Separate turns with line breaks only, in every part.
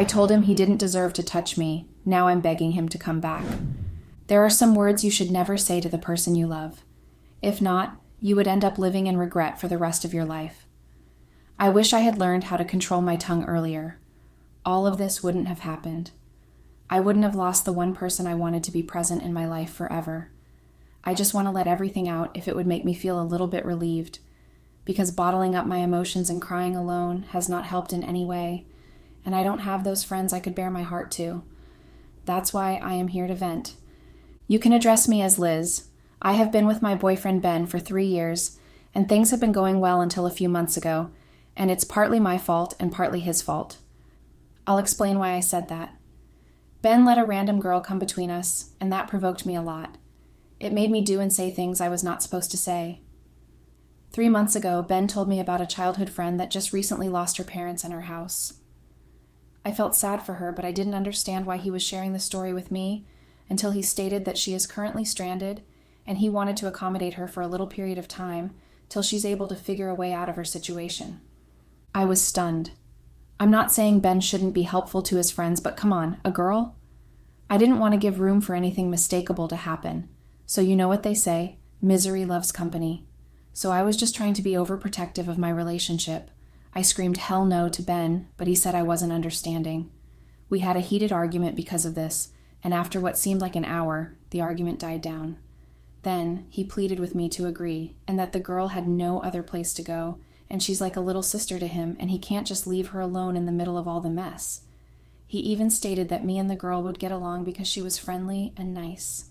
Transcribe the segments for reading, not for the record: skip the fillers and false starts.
I told him he didn't deserve to touch me. Now I'm begging him to come back. There are some words you should never say to the person you love. If not, you would end up living in regret for the rest of your life. I wish I had learned how to control my tongue earlier. All of this wouldn't have happened. I wouldn't have lost the one person I wanted to be present in my life forever. I just want to let everything out if it would make me feel a little bit relieved, because bottling up my emotions and crying alone has not helped in any way, and I don't have those friends I could bare my heart to. That's why I am here to vent. You can address me as Liz. I have been with my boyfriend Ben for 3 years, and things have been going well until a few months ago, and it's partly my fault and partly his fault. I'll explain why I said that. Ben let a random girl come between us, and that provoked me a lot. It made me do and say things I was not supposed to say. 3 months ago, Ben told me about a childhood friend that just recently lost her parents and her house. I felt sad for her, but I didn't understand why he was sharing the story with me until he stated that she is currently stranded and he wanted to accommodate her for a little period of time till she's able to figure a way out of her situation. I was stunned. I'm not saying Ben shouldn't be helpful to his friends, but come on, a girl? I didn't want to give room for anything mistakable to happen. So you know what they say, misery loves company. So I was just trying to be overprotective of my relationship. I screamed hell no to Ben, but he said I wasn't understanding. We had a heated argument because of this, and after what seemed like an hour, the argument died down. Then he pleaded with me to agree, and that the girl had no other place to go, and she's like a little sister to him, and he can't just leave her alone in the middle of all the mess. He even stated that me and the girl would get along because she was friendly and nice.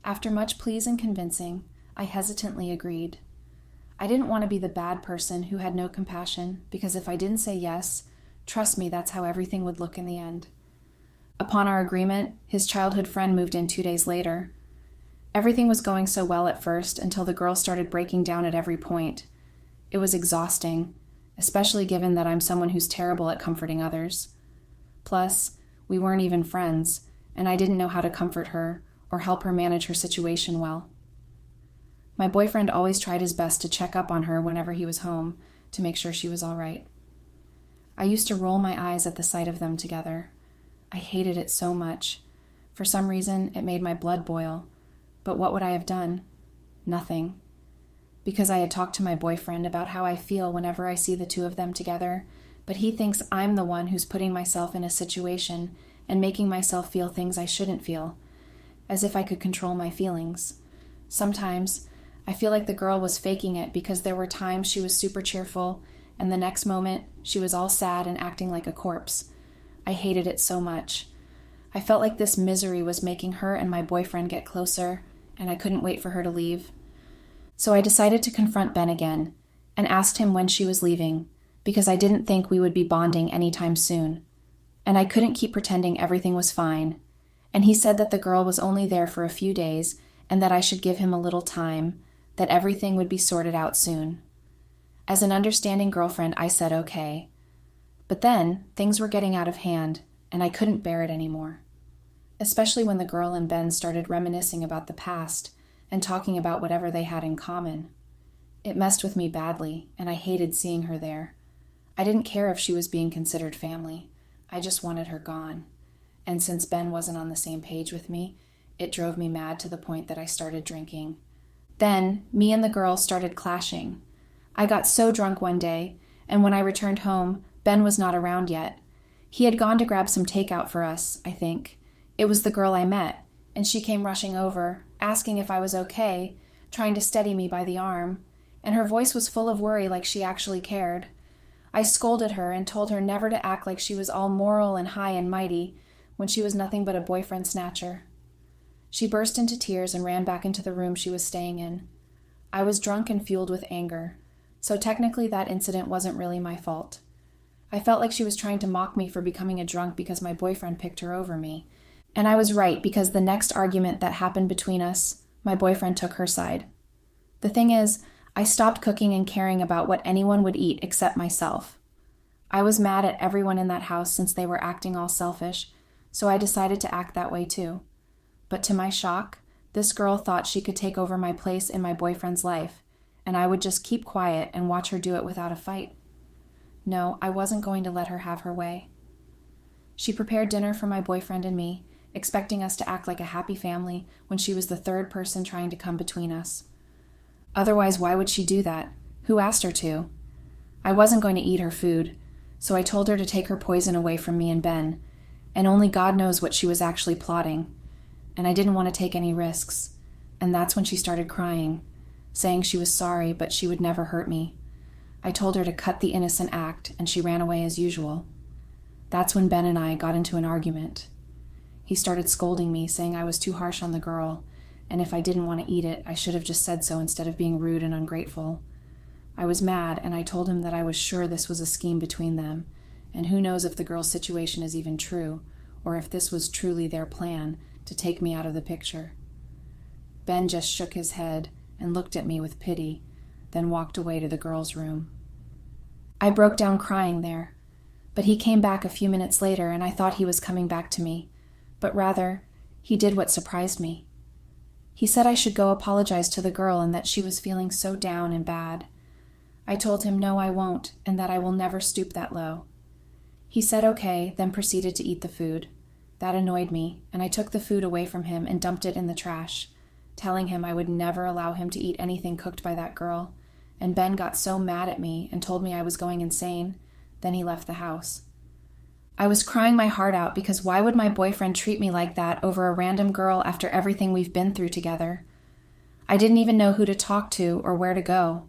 After much pleas and convincing, I hesitantly agreed. I didn't want to be the bad person who had no compassion, because if I didn't say yes, trust me, that's how everything would look in the end. Upon our agreement, his childhood friend moved in 2 days later. Everything was going so well at first until the girl started breaking down at every point. It was exhausting, especially given that I'm someone who's terrible at comforting others. Plus, we weren't even friends, and I didn't know how to comfort her or help her manage her situation well. My boyfriend always tried his best to check up on her whenever he was home to make sure she was all right. I used to roll my eyes at the sight of them together. I hated it so much. For some reason, it made my blood boil. But what would I have done? Nothing. Because I had talked to my boyfriend about how I feel whenever I see the two of them together, but he thinks I'm the one who's putting myself in a situation and making myself feel things I shouldn't feel, as if I could control my feelings. Sometimes, I feel like the girl was faking it because there were times she was super cheerful, and the next moment, she was all sad and acting like a corpse. I hated it so much. I felt like this misery was making her and my boyfriend get closer, and I couldn't wait for her to leave. So I decided to confront Ben again, and asked him when she was leaving, because I didn't think we would be bonding anytime soon. And I couldn't keep pretending everything was fine. And he said that the girl was only there for a few days, and that I should give him a little time, that everything would be sorted out soon. As an understanding girlfriend, I said okay. But then, things were getting out of hand, and I couldn't bear it anymore. Especially when the girl and Ben started reminiscing about the past and talking about whatever they had in common. It messed with me badly, and I hated seeing her there. I didn't care if she was being considered family. I just wanted her gone. And since Ben wasn't on the same page with me, it drove me mad to the point that I started drinking. Then, me and the girl started clashing. I got so drunk one day, and when I returned home, Ben was not around yet. He had gone to grab some takeout for us, I think. It was the girl I met, and she came rushing over, asking if I was okay, trying to steady me by the arm, and her voice was full of worry like she actually cared. I scolded her and told her never to act like she was all moral and high and mighty when she was nothing but a boyfriend snatcher. She burst into tears and ran back into the room she was staying in. I was drunk and fueled with anger, so technically that incident wasn't really my fault. I felt like she was trying to mock me for becoming a drunk because my boyfriend picked her over me. And I was right, because the next argument that happened between us, my boyfriend took her side. The thing is, I stopped cooking and caring about what anyone would eat except myself. I was mad at everyone in that house since they were acting all selfish, so I decided to act that way too. But to my shock, this girl thought she could take over my place in my boyfriend's life, and I would just keep quiet and watch her do it without a fight. No, I wasn't going to let her have her way. She prepared dinner for my boyfriend and me, expecting us to act like a happy family when she was the third person trying to come between us. Otherwise, why would she do that? Who asked her to? I wasn't going to eat her food, so I told her to take her poison away from me and Ben, and only God knows what she was actually plotting. And I didn't want to take any risks, and that's when she started crying, saying she was sorry, but she would never hurt me. I told her to cut the innocent act, and she ran away as usual. That's when Ben and I got into an argument. He started scolding me, saying I was too harsh on the girl, and if I didn't want to eat it, I should have just said so instead of being rude and ungrateful. I was mad, and I told him that I was sure this was a scheme between them, and who knows if the girl's situation is even true, or if this was truly their plan to take me out of the picture. Ben just shook his head and looked at me with pity, then walked away to the girls' room. I broke down crying there, but he came back a few minutes later, and I thought he was coming back to me, but rather, he did what surprised me. He said I should go apologize to the girl and that she was feeling so down and bad. I told him no, I won't, and that I will never stoop that low. He said okay, then proceeded to eat the food. That annoyed me, and I took the food away from him and dumped it in the trash, telling him I would never allow him to eat anything cooked by that girl, and Ben got so mad at me and told me I was going insane. Then he left the house. I was crying my heart out because why would my boyfriend treat me like that over a random girl after everything we've been through together? I didn't even know who to talk to or where to go.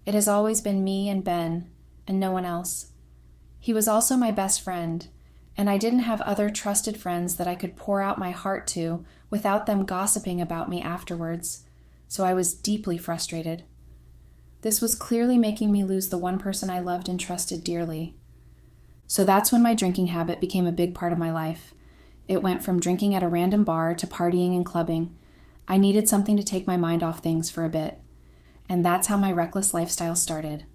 It has always been me and Ben, and no one else. He was also my best friend, and I didn't have other trusted friends that I could pour out my heart to without them gossiping about me afterwards, so I was deeply frustrated. This was clearly making me lose the one person I loved and trusted dearly. So that's when my drinking habit became a big part of my life. It went from drinking at a random bar to partying and clubbing. I needed something to take my mind off things for a bit. And that's how my reckless lifestyle started.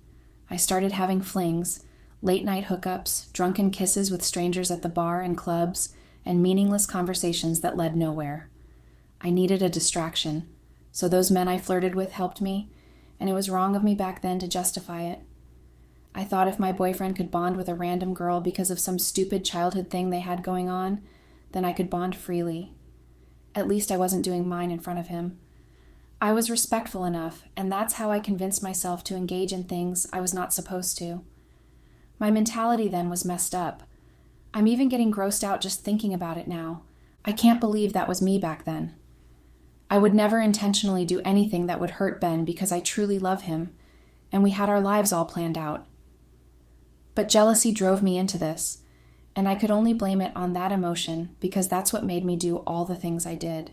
I started having flings, late-night hookups, drunken kisses with strangers at the bar and clubs, and meaningless conversations that led nowhere. I needed a distraction, so those men I flirted with helped me, and it was wrong of me back then to justify it. I thought if my boyfriend could bond with a random girl because of some stupid childhood thing they had going on, then I could bond freely. At least I wasn't doing mine in front of him. I was respectful enough, and that's how I convinced myself to engage in things I was not supposed to. My mentality then was messed up. I'm even getting grossed out just thinking about it now. I can't believe that was me back then. I would never intentionally do anything that would hurt Ben because I truly love him, and we had our lives all planned out. But jealousy drove me into this, and I could only blame it on that emotion because that's what made me do all the things I did.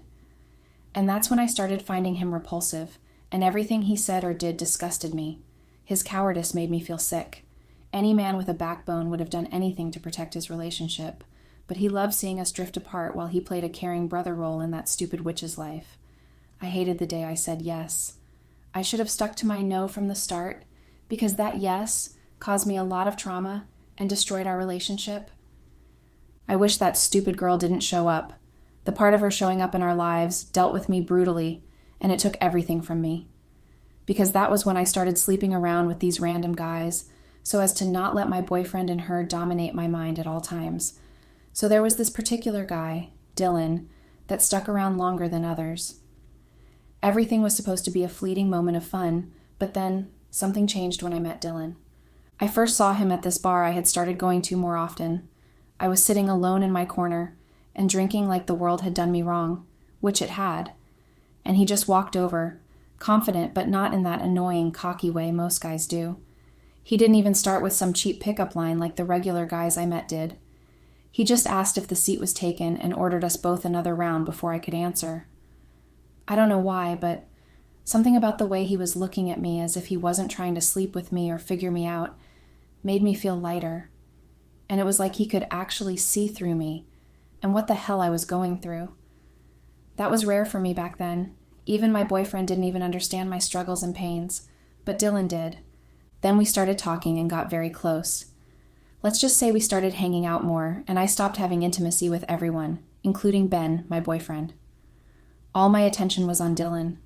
And that's when I started finding him repulsive, and everything he said or did disgusted me. His cowardice made me feel sick. Any man with a backbone would have done anything to protect his relationship, but he loved seeing us drift apart while he played a caring brother role in that stupid witch's life. I hated the day I said yes. I should have stuck to my no from the start, because that yes caused me a lot of trauma and destroyed our relationship. I wish that stupid girl didn't show up. The part of her showing up in our lives dealt with me brutally, and it took everything from me. Because that was when I started sleeping around with these random guys, so as to not let my boyfriend and her dominate my mind at all times. So there was this particular guy, Dylan, that stuck around longer than others. Everything was supposed to be a fleeting moment of fun, but then something changed when I met Dylan. I first saw him at this bar I had started going to more often. I was sitting alone in my corner and drinking like the world had done me wrong, which it had. And he just walked over, confident but not in that annoying, cocky way most guys do. He didn't even start with some cheap pickup line like the regular guys I met did. He just asked if the seat was taken and ordered us both another round before I could answer. I don't know why, but something about the way he was looking at me as if he wasn't trying to sleep with me or figure me out made me feel lighter. And it was like he could actually see through me and what the hell I was going through. That was rare for me back then. Even my boyfriend didn't even understand my struggles and pains, but Dylan did. Then we started talking and got very close. Let's just say we started hanging out more, and I stopped having intimacy with everyone, including Ben, my boyfriend. All my attention was on Dylan.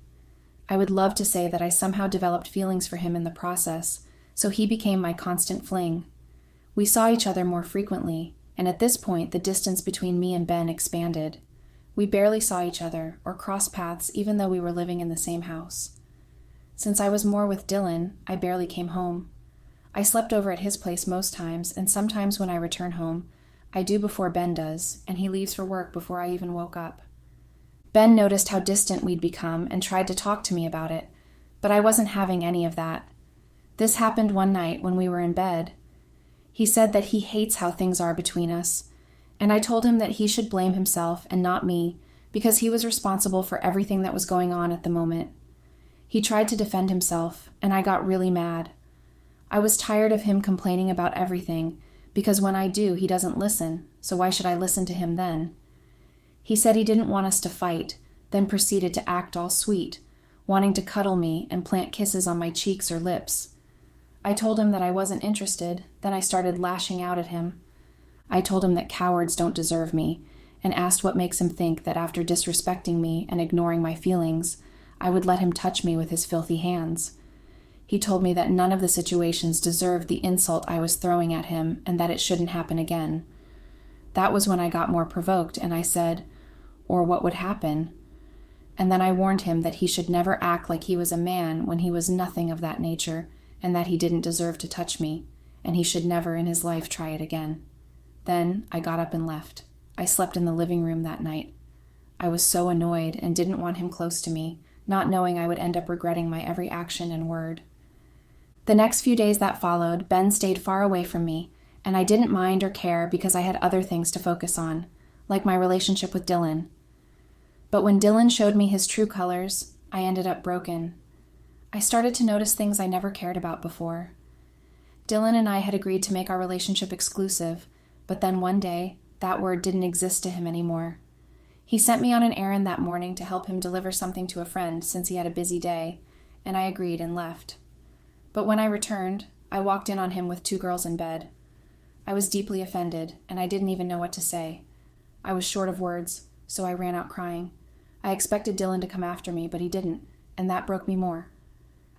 I would love to say that I somehow developed feelings for him in the process, so he became my constant fling. We saw each other more frequently, and at this point the distance between me and Ben expanded. We barely saw each other or crossed paths even though we were living in the same house. Since I was more with Dylan, I barely came home. I slept over at his place most times, and sometimes when I return home, I do before Ben does, and he leaves for work before I even woke up. Ben noticed how distant we'd become and tried to talk to me about it, but I wasn't having any of that. This happened one night when we were in bed. He said that he hates how things are between us, and I told him that he should blame himself and not me because he was responsible for everything that was going on at the moment. He tried to defend himself, and I got really mad. I was tired of him complaining about everything, because when I do, he doesn't listen, so why should I listen to him then? He said he didn't want us to fight, then proceeded to act all sweet, wanting to cuddle me and plant kisses on my cheeks or lips. I told him that I wasn't interested, then I started lashing out at him. I told him that cowards don't deserve me, and asked what makes him think that after disrespecting me and ignoring my feelings, I would let him touch me with his filthy hands. He told me that none of the situations deserved the insult I was throwing at him and that it shouldn't happen again. That was when I got more provoked, and I said, "Or what would happen?" And then I warned him that he should never act like he was a man when he was nothing of that nature, and that he didn't deserve to touch me, and he should never in his life try it again. Then I got up and left. I slept in the living room that night. I was so annoyed and didn't want him close to me, not knowing I would end up regretting my every action and word. The next few days that followed, Ben stayed far away from me, and I didn't mind or care because I had other things to focus on, like my relationship with Dylan. But when Dylan showed me his true colors, I ended up broken. I started to notice things I never cared about before. Dylan and I had agreed to make our relationship exclusive, but then one day, that word didn't exist to him anymore. He sent me on an errand that morning to help him deliver something to a friend since he had a busy day, and I agreed and left. But when I returned, I walked in on him with 2 girls in bed. I was deeply offended, and I didn't even know what to say. I was short of words, so I ran out crying. I expected Dylan to come after me, but he didn't, and that broke me more.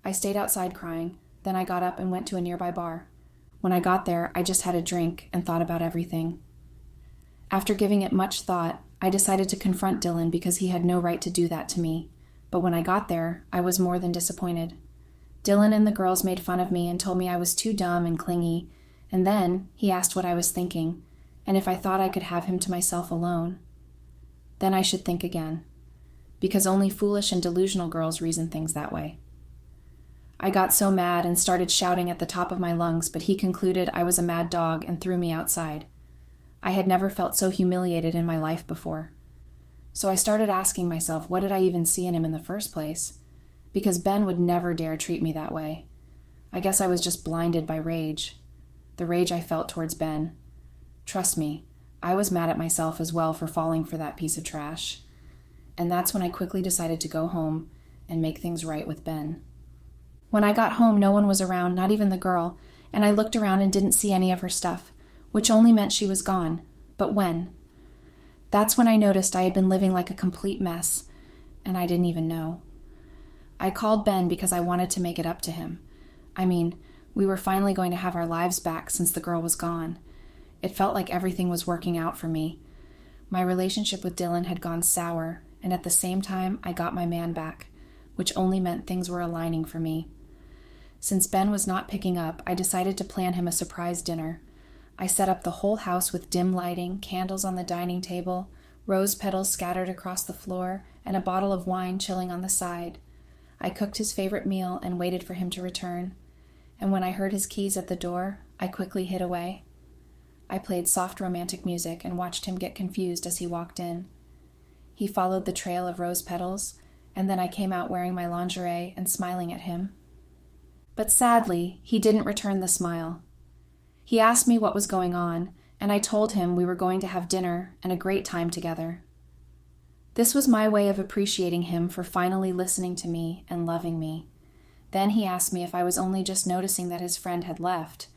I stayed outside crying, then I got up and went to a nearby bar. When I got there, I just had a drink and thought about everything. After giving it much thought, I decided to confront Dylan because he had no right to do that to me. But when I got there, I was more than disappointed. Dylan and the girls made fun of me and told me I was too dumb and clingy, and then he asked what I was thinking, and if I thought I could have him to myself alone. Then I should think again, because only foolish and delusional girls reason things that way. I got so mad and started shouting at the top of my lungs, but he concluded I was a mad dog and threw me outside. I had never felt so humiliated in my life before. So I started asking myself, what did I even see in him in the first place? Because Ben would never dare treat me that way. I guess I was just blinded by rage. The rage I felt towards Ben. Trust me, I was mad at myself as well for falling for that piece of trash. And that's when I quickly decided to go home and make things right with Ben. When I got home, no one was around, not even the girl, and I looked around and didn't see any of her stuff, which only meant she was gone. But when? That's when I noticed I had been living like a complete mess, and I didn't even know. I called Ben because I wanted to make it up to him. I mean, we were finally going to have our lives back since the girl was gone. It felt like everything was working out for me. My relationship with Dylan had gone sour, and at the same time, I got my man back, which only meant things were aligning for me. Since Ben was not picking up, I decided to plan him a surprise dinner. I set up the whole house with dim lighting, candles on the dining table, rose petals scattered across the floor, and a bottle of wine chilling on the side. I cooked his favorite meal and waited for him to return. And when I heard his keys at the door, I quickly hid away. I played soft romantic music and watched him get confused as he walked in. He followed the trail of rose petals, and then I came out wearing my lingerie and smiling at him. But sadly, he didn't return the smile. He asked me what was going on, and I told him we were going to have dinner and a great time together. This was my way of appreciating him for finally listening to me and loving me. Then he asked me if I was only just noticing that his friend had left.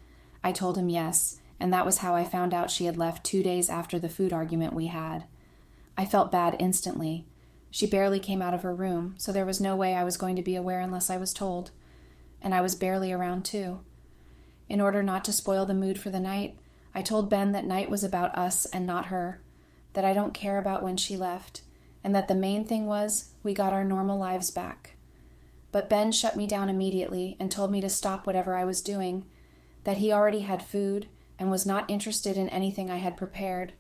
I told him yes, and that was how I found out she had left 2 days after the food argument we had. I felt bad instantly. She barely came out of her room, so there was no way I was going to be aware unless I was told. And I was barely around too. In order not to spoil the mood for the night, I told Ben that night was about us and not her, that I don't care about when she left, and that the main thing was we got our normal lives back. But Ben shut me down immediately and told me to stop whatever I was doing, that he already had food and was not interested in anything I had prepared,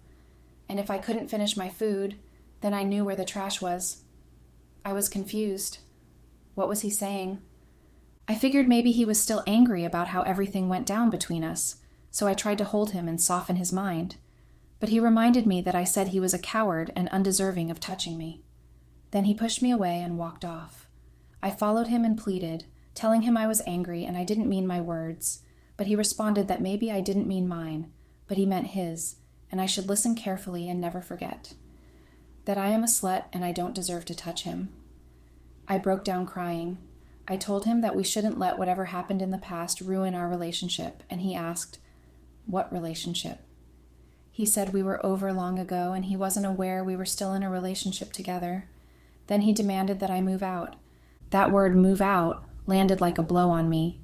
and if I couldn't finish my food, then I knew where the trash was. I was confused. What was he saying? I figured maybe he was still angry about how everything went down between us, so I tried to hold him and soften his mind. But he reminded me that I said he was a coward and undeserving of touching me. Then he pushed me away and walked off. I followed him and pleaded, telling him I was angry and I didn't mean my words, but he responded that maybe I didn't mean mine, but he meant his, and I should listen carefully and never forget. That I am a slut and I don't deserve to touch him. I broke down crying. I told him that we shouldn't let whatever happened in the past ruin our relationship, and he asked, "What relationship?" He said we were over long ago and he wasn't aware we were still in a relationship together. Then he demanded that I move out. That word "move out" landed like a blow on me.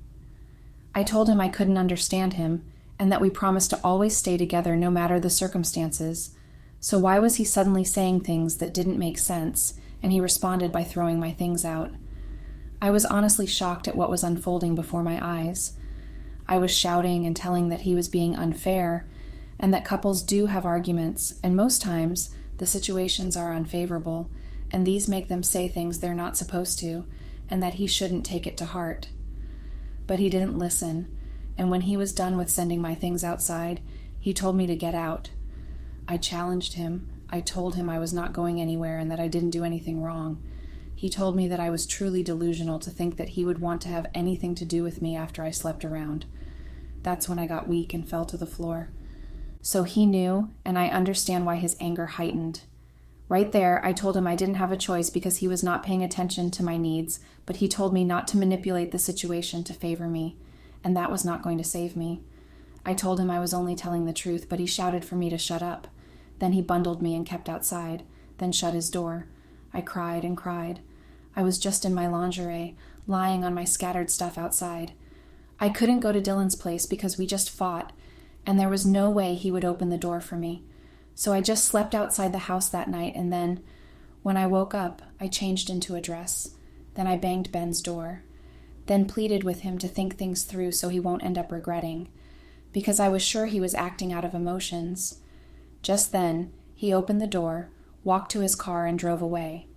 I told him I couldn't understand him and that we promised to always stay together no matter the circumstances. So why was he suddenly saying things that didn't make sense? And he responded by throwing my things out. I was honestly shocked at what was unfolding before my eyes. I was shouting and telling that he was being unfair, and that couples do have arguments, and most times the situations are unfavorable, and these make them say things they're not supposed to, and that he shouldn't take it to heart. But he didn't listen, and when he was done with sending my things outside, he told me to get out. I challenged him. I told him I was not going anywhere and that I didn't do anything wrong. He told me that I was truly delusional to think that he would want to have anything to do with me after I slept around. That's when I got weak and fell to the floor. So he knew, and I understand why his anger heightened. Right there, I told him I didn't have a choice because he was not paying attention to my needs, but he told me not to manipulate the situation to favor me, and that was not going to save me. I told him I was only telling the truth, but he shouted for me to shut up. Then he bundled me and kept outside, then shut his door. I cried and cried. I was just in my lingerie, lying on my scattered stuff outside. I couldn't go to Dylan's place because we just fought, and there was no way he would open the door for me. So I just slept outside the house that night, and then, when I woke up, I changed into a dress. Then I banged Ben's door. Then pleaded with him to think things through so he won't end up regretting, because I was sure he was acting out of emotions. Just then, he opened the door, walked to his car, and drove away.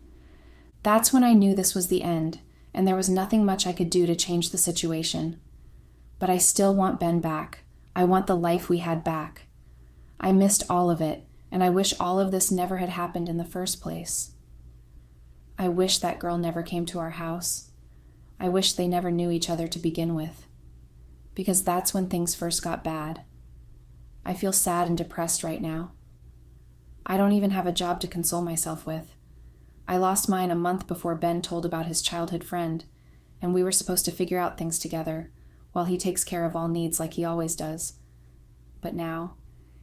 That's when I knew this was the end, and there was nothing much I could do to change the situation. But I still want Ben back. I want the life we had back. I missed all of it, and I wish all of this never had happened in the first place. I wish that girl never came to our house. I wish they never knew each other to begin with, because that's when things first got bad. I feel sad and depressed right now. I don't even have a job to console myself with. I lost mine a month before Ben told about his childhood friend, and we were supposed to figure out things together, while he takes care of all needs like he always does. But now,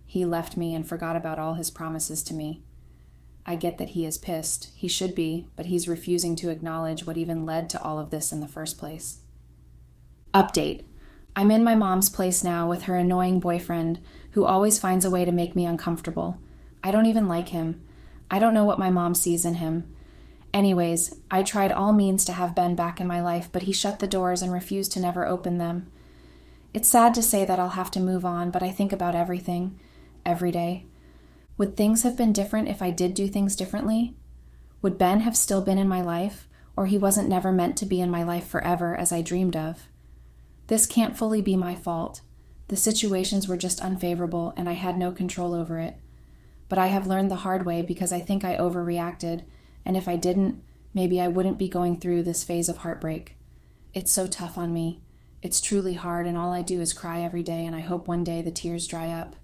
he left me and forgot about all his promises to me. I get that he is pissed. He should be, but he's refusing to acknowledge what even led to all of this in the first place. Update. I'm in my mom's place now with her annoying boyfriend, who always finds a way to make me uncomfortable. I don't even like him. I don't know what my mom sees in him. Anyways, I tried all means to have Ben back in my life, but he shut the doors and refused to never open them. It's sad to say that I'll have to move on, but I think about everything, every day. Would things have been different if I did do things differently? Would Ben have still been in my life, or he wasn't never meant to be in my life forever as I dreamed of? This can't fully be my fault. The situations were just unfavorable, and I had no control over it. But I have learned the hard way because I think I overreacted, and if I didn't, maybe I wouldn't be going through this phase of heartbreak. It's so tough on me. It's truly hard, and all I do is cry every day, and I hope one day the tears dry up.